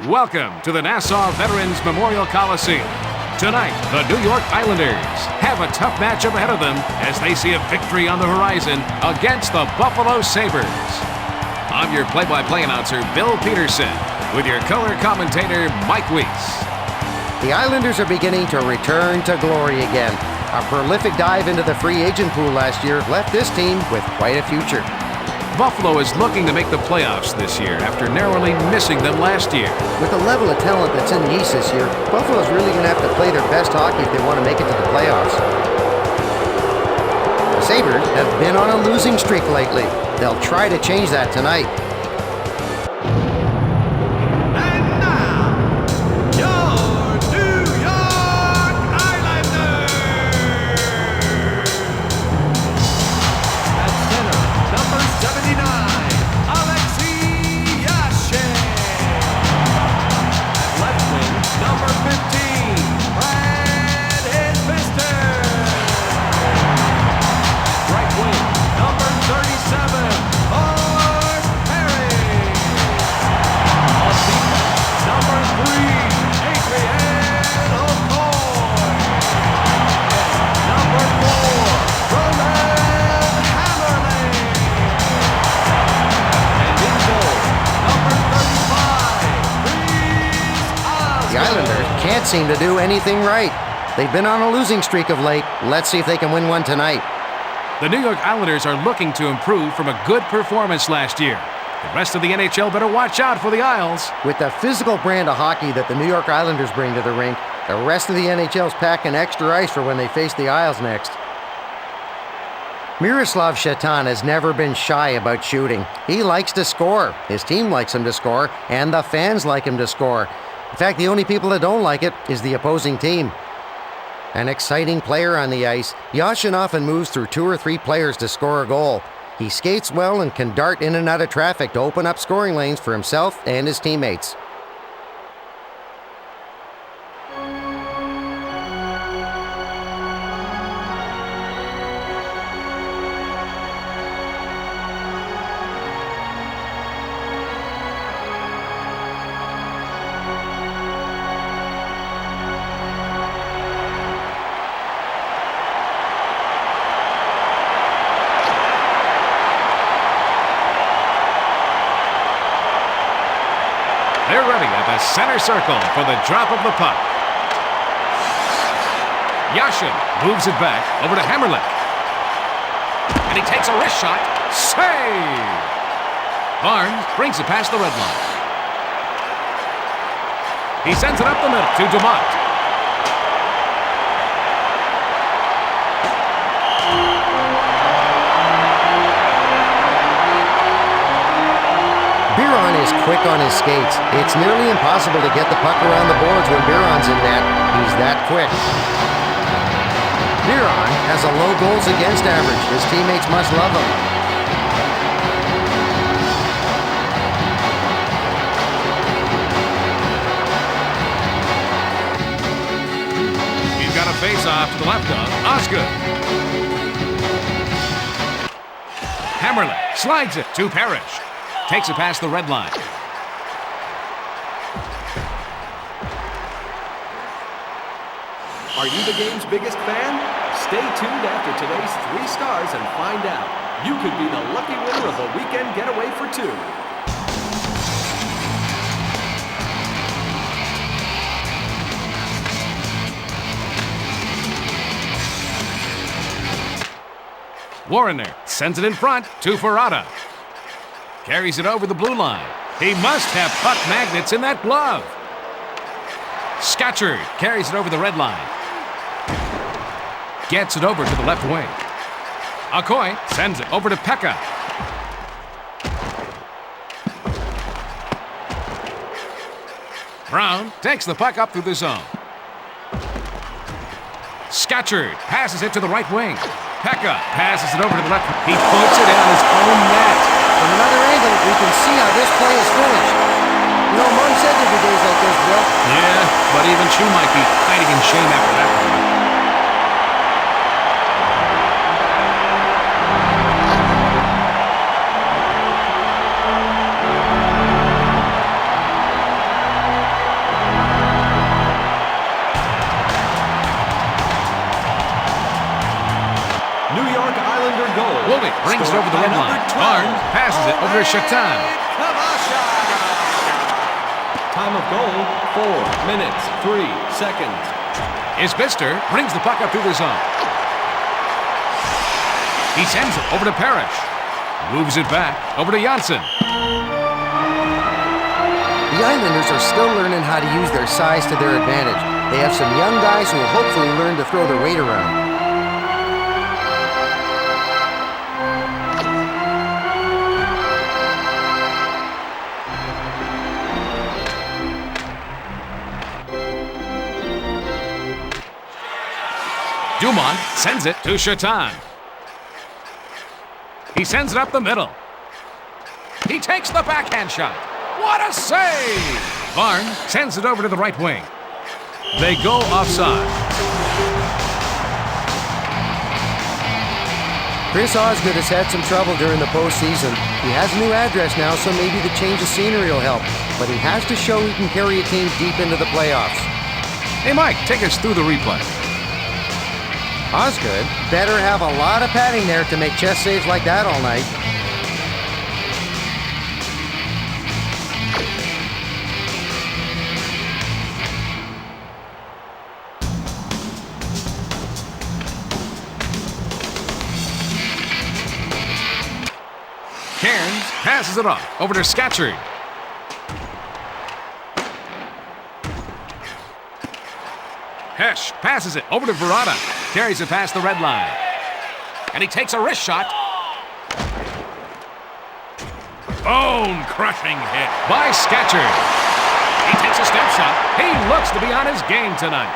Welcome to the Nassau Veterans Memorial Coliseum. Tonight, the New York Islanders have a tough matchup ahead of them as they see a victory on the horizon against the Buffalo Sabres. I'm your play-by-play announcer, Bill Peterson, with your color commentator, Mike Weiss. The Islanders are beginning to return to glory again. A prolific dive into the free agent pool last year left this team with quite a future. Buffalo is looking to make the playoffs this year after narrowly missing them last year. With the level of talent that's in the East this year, Buffalo's really going to have to play their best hockey if they want to make it to the playoffs. The Sabres have been on a losing streak lately. They'll try to change that tonight. Seem to do anything right. They've been on a losing streak of late. Let's see if they can win one tonight. The New York Islanders are looking to improve from a good performance last year. The rest of the NHL better watch out for the Isles. With the physical brand of hockey that the New York Islanders bring to the rink, the rest of the NHL's packing extra ice for when they face the Isles next. Miroslav Shatan has never been shy about shooting. He likes to score. His team likes him to score, and the fans like him to score. In fact, the only people that don't like it is the opposing team. An exciting player on the ice, Yashin often moves through 2 or 3 players to score a goal. He skates well and can dart in and out of traffic to open up scoring lanes for himself and his teammates. They're ready at the center circle for the drop of the puck. Yashin moves it back over to Hammerlick. And he takes a wrist shot. Save! Barnes brings it past the red line. He sends it up the middle to Dumont. Biron is quick on his skates. It's nearly impossible to get the puck around the boards when Biron's in net. He's that quick. Biron has a low goals against average. His teammates must love him. He's got a face-off to the left of Osgood. Hammerlick slides it to Parrish. Takes it past the red line. Are you the game's biggest fan? Stay tuned after today's 3 stars and find out. You could be the lucky winner of a weekend getaway for 2. Warrener sends it in front to Ferrata. Carries it over the blue line. He must have puck magnets in that glove. Scatchard carries it over the red line. Gets it over to the left wing. Okoye sends it over to Pekka. Brown takes the puck up through the zone. Scatchard passes it to the right wing. Pekka passes it over to the left. He puts it in on his own net. From another angle, we can see how this play is finished. You know, Mom said there'd be days like this, Bill. Yeah, but even she might be hiding in shame after that one. Goldie brings it over the red line. Barnes passes it over to Shatan. Time of goal, 4 minutes, 3 seconds. Isbister brings the puck up through the zone. He sends it over to Parrish. Moves it back over to Janssen. The Islanders are still learning how to use their size to their advantage. They have some young guys who will hopefully learn to throw their weight around. Dumont sends it to Shatan. He sends it up the middle. He takes the backhand shot. What a save! Barnes sends it over to the right wing. They go offside. Chris Osgood has had some trouble during the postseason. He has a new address now, so maybe the change of scenery will help. But he has to show he can carry a team deep into the playoffs. Hey, Mike, take us through the replay. Osgood better have a lot of padding there to make chest saves like that all night. Cairns passes it off over to Scatcherd. Hesh passes it over to Verada. Carries it past the red line. And he takes a wrist shot. Bone-crushing hit by Scatcherd. He takes a step shot. He looks to be on his game tonight.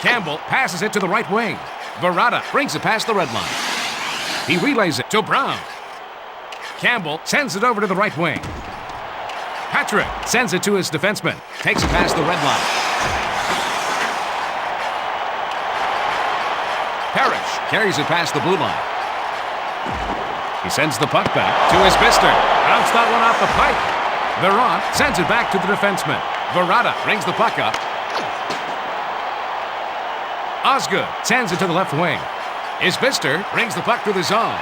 Campbell passes it to the right wing. Verada brings it past the red line. He relays it to Brown. Campbell sends it over to the right wing. Patrick sends it to his defenseman. Takes it past the red line. Parrish carries it past the blue line. He sends the puck back to Isbister. Bounced that one off the pipe. Veron sends it back to the defenseman. Verada brings the puck up. Osgood sends it to the left wing. Isbister brings the puck through the zone.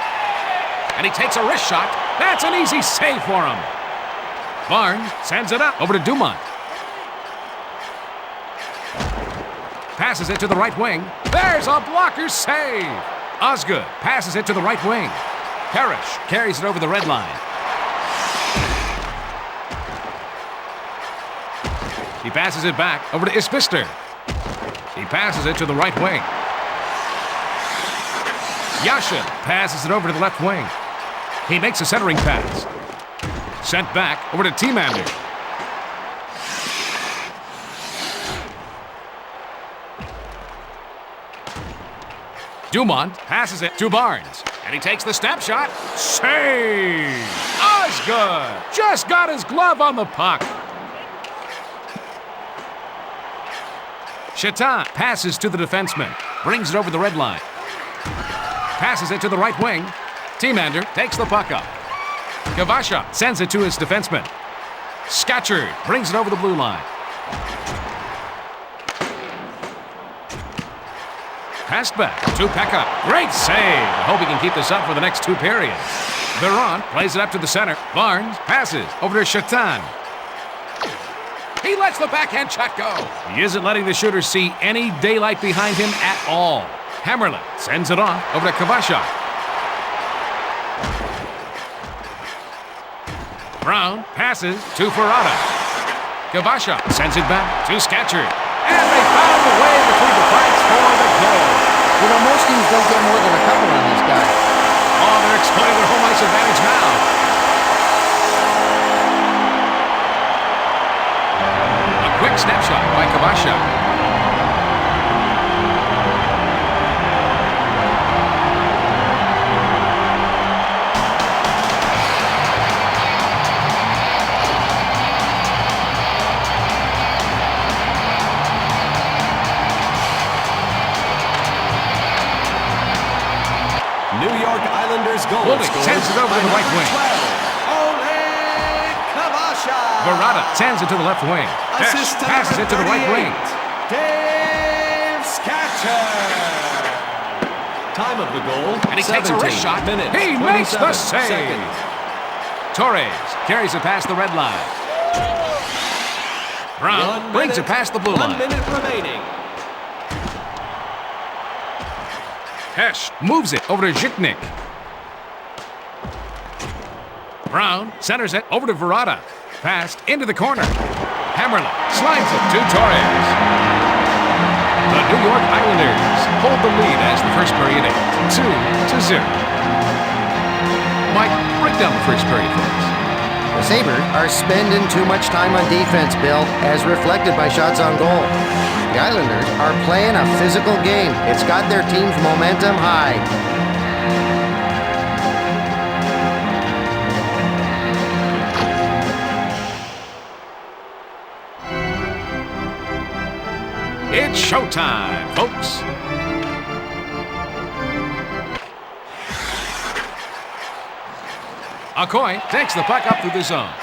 And he takes a wrist shot. That's an easy save for him. Barnes sends it up over to Dumont. Passes it to the right wing. There's a blocker save. Osgood passes it to the right wing. Parrish carries it over the red line. He passes it back over to Isbister. He passes it to the right wing. Yashin passes it over to the left wing. He makes a centering pass. Sent back over to Timander. Dumont passes it to Barnes. And he takes the snap shot. Save! Osgood just got his glove on the puck. Shatan passes to the defenseman. Brings it over the red line. Passes it to the right wing. Timander takes the puck up. Kavasha sends it to his defenseman. Scatcherd brings it over the blue line. Passed back to Pekka. Great save. I hope he can keep this up for the next 2 periods. Veron plays it up to the center. Barnes passes over to Shatan. He lets the backhand shot go. He isn't letting the shooter see any daylight behind him at all. Hammerlin sends it off over to Kavasha. Brown passes to Verada. Kavasha sends it back to Scatcherd. And they found the way between the pipes for the goal. You know, most teams don't get more than a couple on these guys. Oh, they're exploiting their home ice advantage now. A quick snapshot by Kavasha. Islanders goal. Goldie sends it over to the right wing. shot. Verrata sends it to the left wing. Assist to Passes it to the right 38. wing. Dave Scatcher. Time of the goal. And he takes a wrist shot. Minutes, He makes the 27 save. seconds. Torres carries it past the red line. Brown brings it past the blue 1 line. minute remaining. Hesh moves it over to Zhiknik. Brown centers it over to Verrata. Passed into the corner. Hammerlin slides it to Torres. The New York Islanders hold the lead as the first period ends, 2-0. Mike, break down the first period for us. The Sabres are spending too much time on defense, Bill, as reflected by shots on goal. The Islanders are playing a physical game. It's got their team's momentum high. It's showtime, folks. Okoye takes the puck up through the zone.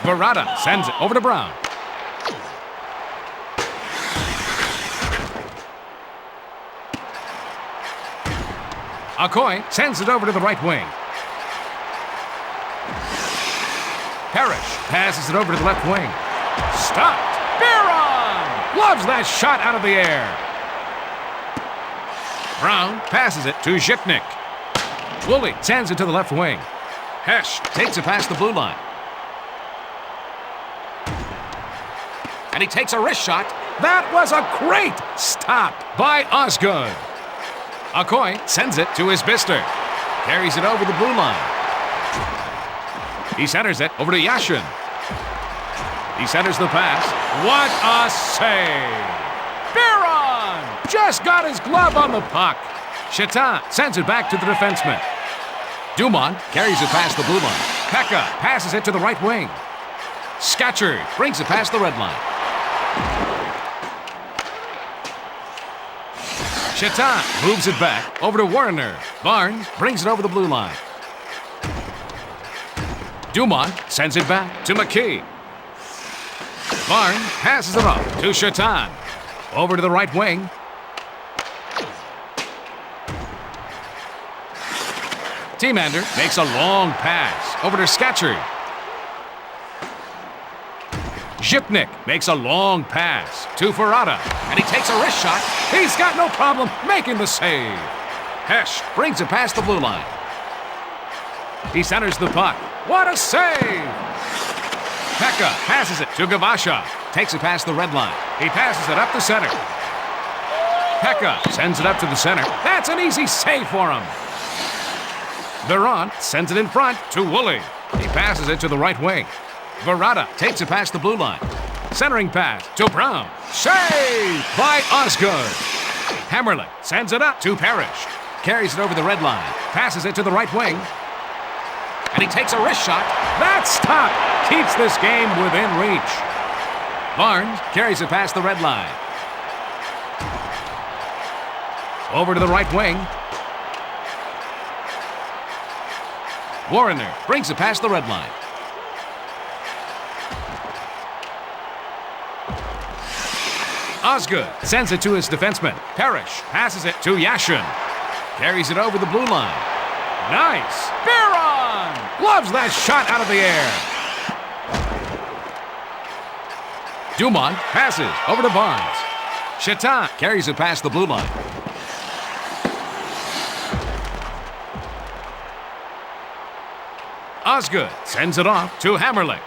Verrata sends it over to Brown. Okoye sends it over to the right wing. Parrish passes it over to the left wing. Stopped. Barron loves that shot out of the air. Brown passes it to Zhiknik. Woolley sends it to the left wing. Hesh takes it past the blue line. And he takes a wrist shot. That was a great stop by Osgood. Okoye sends it to his Bister. Carries it over the blue line. He centers it over to Yashin. He centers the pass. What a save! Barron just got his glove on the puck. Chitin sends it back to the defenseman. Dumont carries it past the blue line. Pekka passes it to the right wing. Scatchard brings it past the red line. Chitin moves it back over to Warner. Barnes brings it over the blue line. Dumont sends it back to McKee. Barnes passes it off to Chitin. Over to the right wing. Teamander makes a long pass over to Scatchard. Zhiknik makes a long pass to Verrata, and he takes a wrist shot. He's got no problem making the save. Hesh brings it past the blue line. He centers the puck. What a save! Pekka passes it to Gavasha. Takes it past the red line. He passes it up the center. Pekka sends it up to the center. That's an easy save for him. Veron sends it in front to Woolley. He passes it to the right wing. Verrata takes it past the blue line. Centering pass to Brown. Save by Osgood. Hammerlin sends it up to Parrish. Carries it over the red line. Passes it to the right wing. And he takes a wrist shot. That stop keeps this game within reach. Barnes carries it past the red line. Over to the right wing. Warner brings it past the red line. Osgood sends it to his defenseman. Parrish passes it to Yashin. Carries it over the blue line. Nice. Barron loves that shot out of the air. Dumont passes over to Barnes. Chitin carries it past the blue line. Osgood sends it off to Hammerlick.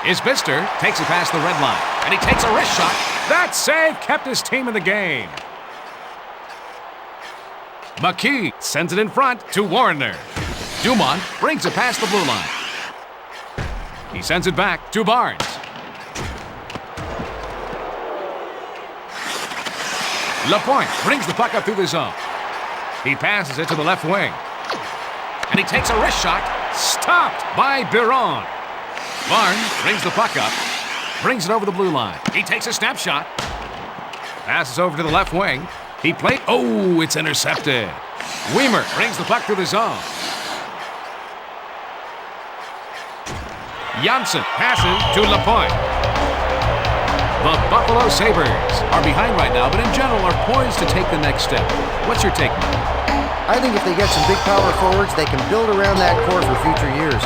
Isbister takes it past the red line, and he takes a wrist shot. That save kept his team in the game. McKee sends it in front to Warner. Dumont brings it past the blue line. He sends it back to Barnes. Lapointe brings the puck up through the zone. He passes it to the left wing. And he takes a wrist shot. Stopped by Biron. Barnes brings the puck up. Brings it over the blue line. He takes a snapshot. Passes over to the left wing. He played. Oh, it's intercepted. Weimer brings the puck through the zone. Janssen passes to Lapointe. The Buffalo Sabres are behind right now, but in general are poised to take the next step. What's your take, Mike? I think if they get some big power forwards, they can build around that core for future years.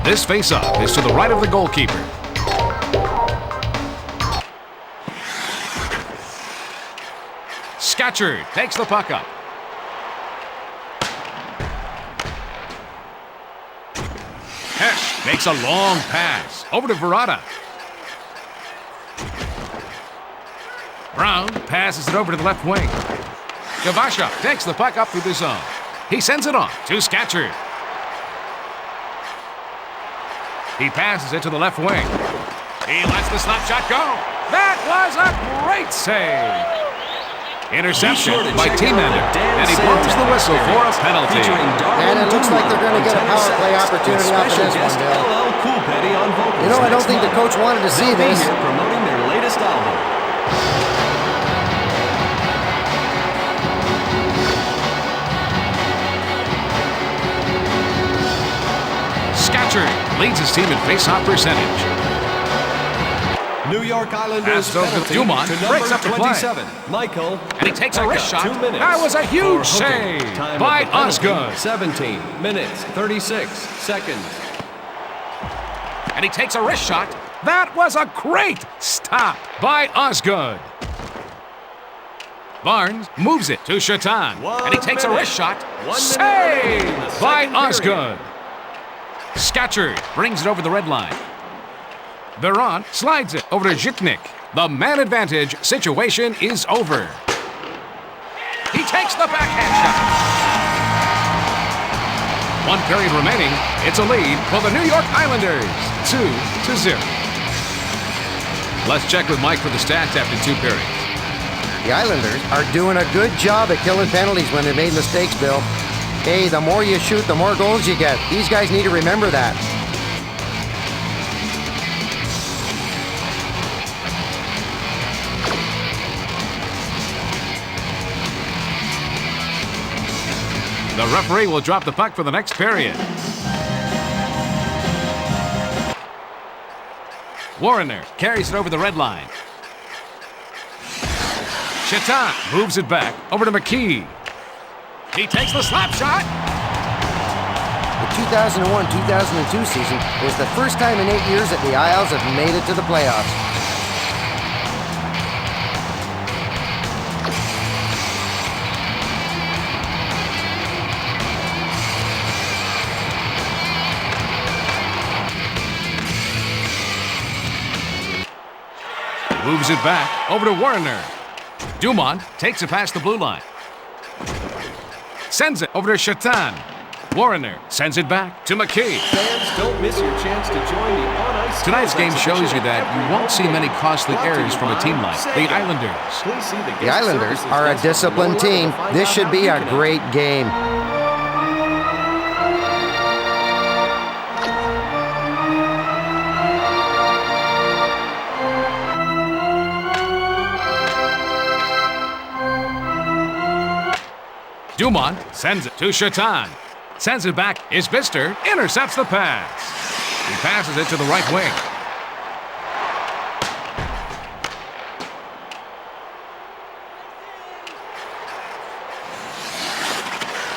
This face-off is to the right of the goalkeeper. Scatchard takes the puck up. Hesh makes a long pass over to Verada. Brown passes it over to the left wing. Gavasha takes the puck up through the zone. He sends it on to Scatchard. He passes it to the left wing. He lets the slap shot go. That was a great save. Interception by Teamander, and he blows the whistle for a penalty. And it looks like they're going to get a power play opportunity after this one, Bill. You know, I don't think the coach wanted to see this. Promoting their latest album. Scatchard leads his team in face-off percentage. New York Islanders penalty Dumont to breaks number up the play. 27, Michael. And he takes a wrist shot. 2 minutes That was a huge for hooking. save Time by of the penalty, Osgood. 17 minutes, 36 seconds. And he takes a wrist shot. That was a great stop by Osgood. Barnes moves it to Shatan. And he takes a wrist shot. Save by Osgood. Scatchard brings it over the red line. Veron slides it over to Zhiknik. The man advantage situation is over. He takes the backhand shot. 1 period remaining. It's a lead for the New York Islanders, 2-0. Let's check with Mike for the stats after 2 periods. The Islanders are doing a good job at killing penalties when they made mistakes, Bill. Hey, the more you shoot, the more goals you get. These guys need to remember that. The referee will drop the puck for the next period. Warrener carries it over the red line. Shatan moves it back over to McKee. He takes the slap shot. The 2001-2002 season was the first time in 8 years that the Isles have made it to the playoffs. Moves it back over to Warrener. Dumont takes it past the blue line. Sends it over to Shatan. Warrener sends it back to McKee. Fans, don't miss your chance to join the on-ice. Tonight's game shows you that you won't see many costly errors from a team like the Islanders. The Islanders are a disciplined team. This should be a great game. Dumont sends it to Shatan. Sends it back. Isbister intercepts the pass. He passes it to the right wing.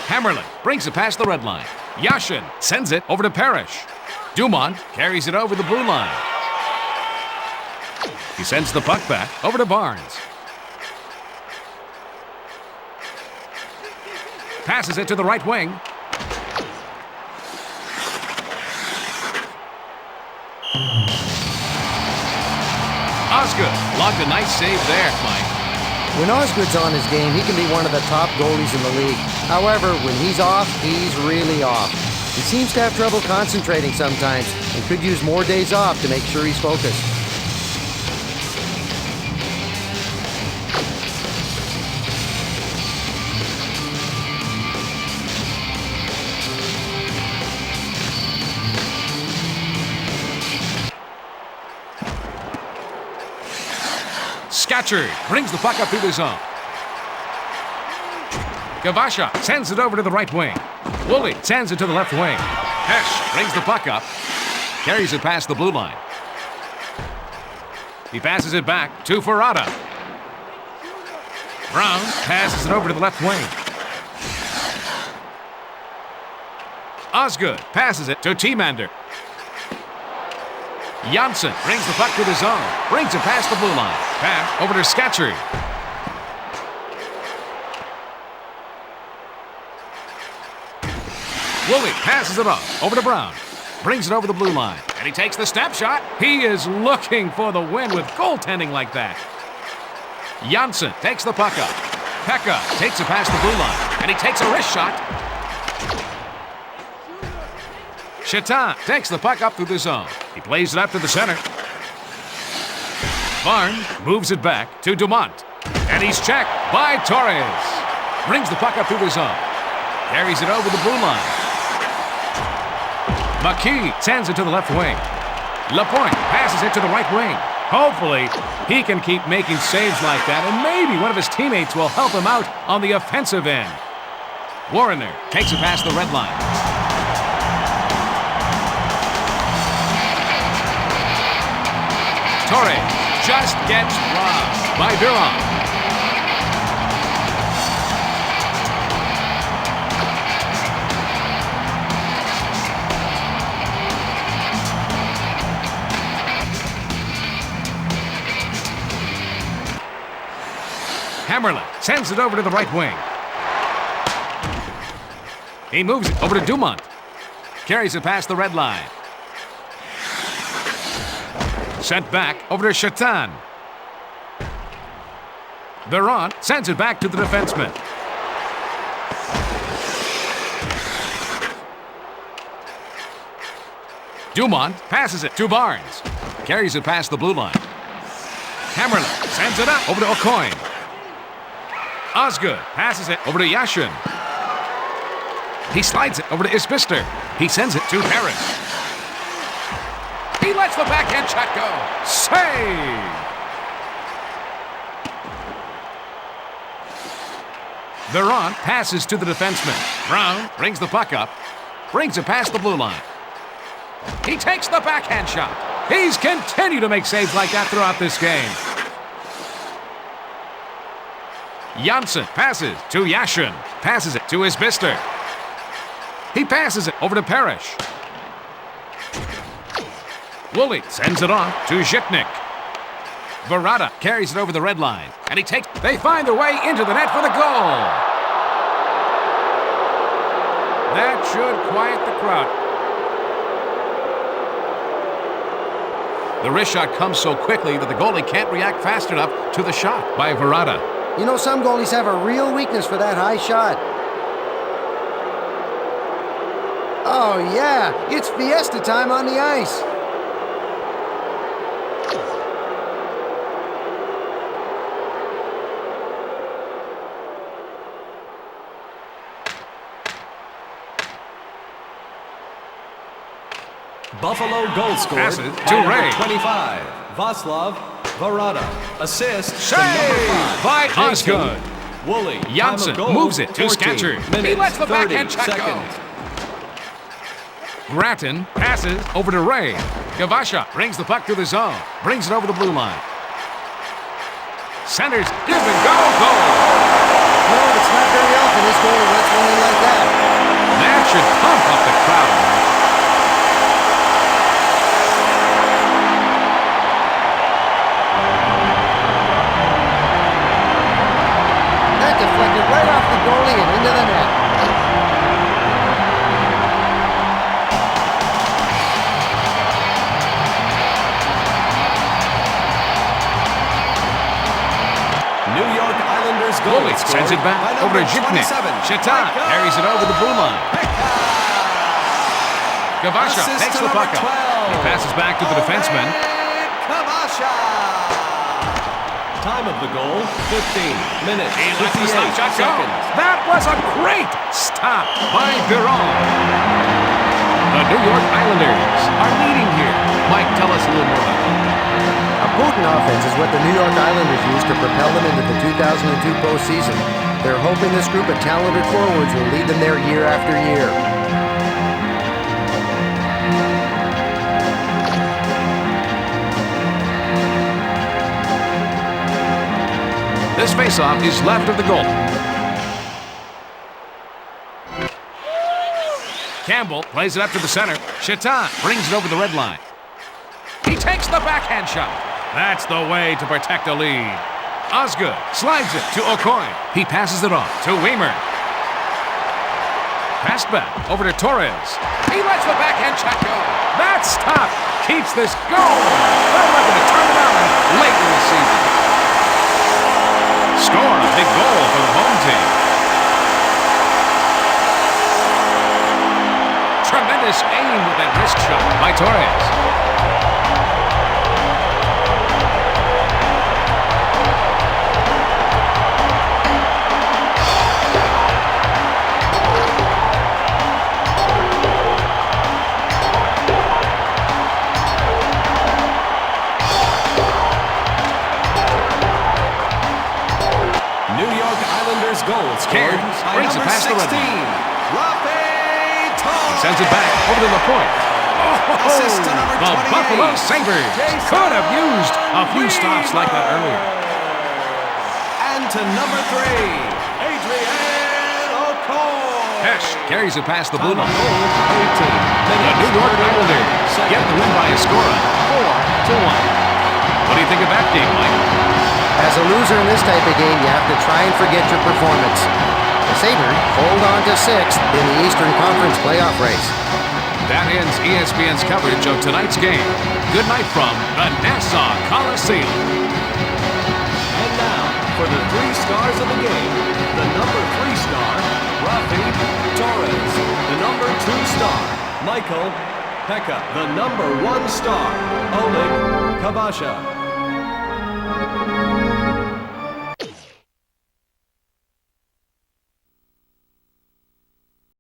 Hammerlin brings it past the red line. Yashin sends it over to Parrish. Dumont carries it over the blue line. He sends the puck back over to Barnes. Passes it to the right wing. Osgood logged a nice save there, Mike. When Osgood's on his game, he can be one of the top goalies in the league. However, when he's off, he's really off. He seems to have trouble concentrating sometimes and could use more days off to make sure he's focused. Scatchard brings the puck up through the zone. Gavasha sends it over to the right wing. Woolley sends it to the left wing. Hesh brings the puck up. Carries it past the blue line. He passes it back to Ferrata. Brown passes it over to the left wing. Osgood passes it to Tiemander. Janssen brings the puck to the zone. Brings it past the blue line. Pass over to Scatchery. Woolley passes it off over to Brown. Brings it over the blue line. And he takes the step shot. He is looking for the win with goaltending like that. Janssen takes the puck up. Pekka takes it past the blue line. And he takes a wrist shot. Chitin takes the puck up through the zone. He plays it up to the center. Barnes moves it back to Dumont. And he's checked by Torres. Brings the puck up through the zone. Carries it over the blue line. McKee sends it to the left wing. Lapointe passes it to the right wing. Hopefully, he can keep making saves like that, and maybe one of his teammates will help him out on the offensive end. Warrener takes it past the red line. Torres just gets robbed by Biron. Hammerlin sends it over to the right wing. He moves it over to Dumont. Carries it past the red line. Sent back over to Chitin. Biron sends it back to the defenseman. Dumont passes it to Barnes. Carries it past the blue line. Hammerlin sends it up over to Aucoin. Osgood passes it over to Yashin. He slides it over to Isbister. He sends it to Harris. He lets the backhand shot go. Save! Biron passes to the defenseman. Brown brings the puck up. Brings it past the blue line. He takes the backhand shot. He's continued to make saves like that throughout this game. Janssen passes to Yashin. Passes it to Isbister. He passes it over to Parrish. Woolley sends it on to Zhitnik. Verada carries it over the red line. And they find their way into the net for the goal. That should quiet the crowd. The wrist shot comes so quickly that the goalie can't react fast enough to the shot by Verada. You know, some goalies have a real weakness for that high shot. Oh, yeah, it's fiesta time on the ice. Buffalo goal scored. Passes by to number Ray. 25, Václav Varada. Assist to Save number 5, by Jason Osgood. Woolley. Janssen Time of goal, moves it to 14 Scatcher. minutes, He lets the 30 backhand shot go. seconds. Grattan passes over to Ray. Gavasha brings the puck through the zone. Brings it over the blue line. Centers, give and go, goal. No, it's not very often this goalie lets one in like that. That should pump up the crowd. That deflected right off the goalie and into the net. New York Islanders goal Woolley sends it back over to Zhitnik. Chitin carries it over the blue line. Gavasha Assist takes to the puck number up. 12. He passes back to the defenseman. Gavasha. Time of the goal, 15 minutes, He lets the 58 slap shot go. seconds. That was a great stop by Biron. The New York Islanders are leading here. Mike, tell us a little more about them. Putin offense is what the New York Islanders used to propel them into the 2002 postseason. They're hoping this group of talented forwards will lead them there year after year. This faceoff is left of the goal. Campbell plays it up to the center. Chitan brings it over the red line. He takes the backhand shot. That's the way to protect a lead. Osgood slides it to O'Coin. He passes it off to Weimer. Passed back over to Torres. He lets the backhand shot go. That's tough. Keeps this going. They're looking to turn it on late in the season. Score a big goal for the home team. Tremendous aim with that wrist shot by Torres. New York Islanders goal scored by brings it number past 16, the red line. Torres. Sends it back over to LaPointe. Assist to number The 28. Buffalo Sabres could have used a few stops like that earlier. And to number 3, Adrian O'Connor. Hesh carries it past the blue line. The New York Islanders get the win by a score of 4-1. What do you think of that game, Mike? As a loser in this type of game, you have to try and forget your performance. The Sabres hold on to 6th in the Eastern Conference playoff race. That ends ESPN's coverage of tonight's game. Good night from the Nassau Coliseum. And now, for the 3 stars of the game, the number 3 star, Rafi Torres. The number 2 star, Michael Pekka. The number 1 star, Oleg Kabasha.